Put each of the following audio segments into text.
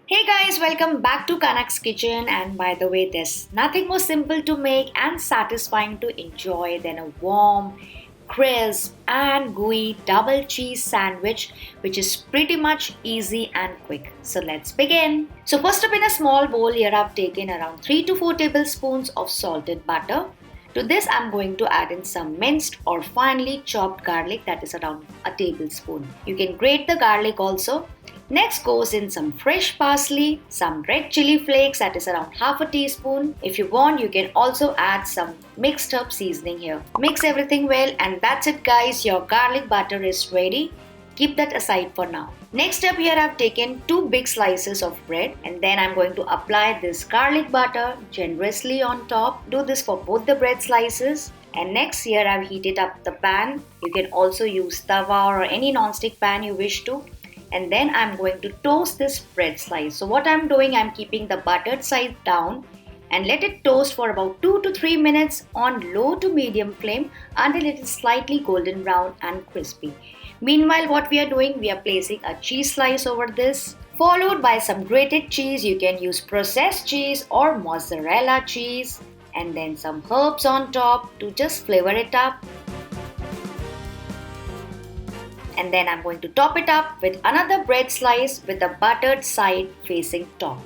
Hey guys, welcome back to Kanaks kitchen. And by the way, there's nothing more simple to make and satisfying to enjoy than a warm, crisp, and gooey double cheese sandwich, which is pretty much easy and quick. So let's begin. So first up, in a small bowl here, I've taken around 3 to 4 tablespoons of salted butter. To this, I'm going to add in some minced or finely chopped garlic, that is around a tablespoon. You can grate the garlic also. Next goes in some fresh parsley, some red chili flakes, that is around half a teaspoon. If you want, you can also add some mixed herb seasoning here. Mix everything well, and that's it guys, your garlic butter is ready. Keep that aside for now. Next up here, I've taken 2 big slices of bread, and then I'm going to apply this garlic butter generously on top. Do this for both the bread slices. And next here, I've heated up the pan. You can also use tawa or any non-stick pan you wish to. And then I'm going to toast this bread slice. So what I'm doing, I'm keeping the buttered side down and let it toast for about 2 to 3 minutes on low to medium flame until it is slightly golden brown and crispy. Meanwhile, what we are doing, we are placing a cheese slice over this, followed by some grated cheese. You can use processed cheese or mozzarella cheese, and then some herbs on top to just flavor it up. And then I'm going to top it up with another bread slice with the buttered side facing top.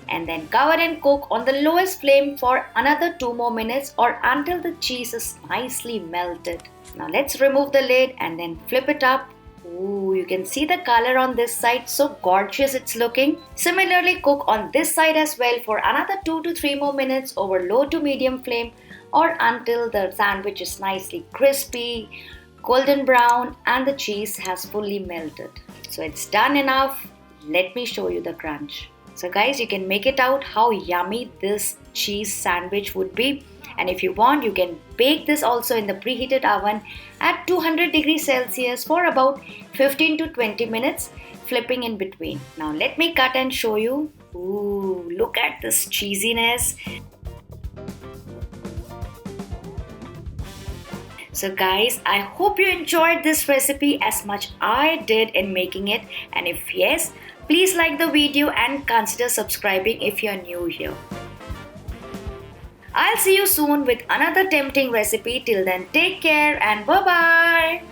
And then cover and cook on the lowest flame for another 2 more minutes or until the cheese is nicely melted. Now let's remove the lid and then flip it up. Ooh, you can see the color on this side, so gorgeous it's looking. Similarly, cook on this side as well for another 2 to 3 more minutes over low to medium flame or until the sandwich is nicely crispy, golden brown, and the cheese has fully melted. So it's done enough. Let me show you the crunch. So guys, you can make it out how yummy this cheese sandwich would be. And if you want, you can bake this also in the preheated oven at 200 degrees Celsius for about 15 to 20 minutes, flipping in between. Now let me cut and show you. Ooh, look at this cheesiness. So guys, I hope you enjoyed this recipe as much I did in making it, and if yes, please like the video and consider subscribing if you're new here. I'll see you soon with another tempting recipe. Till then, take care and bye-bye.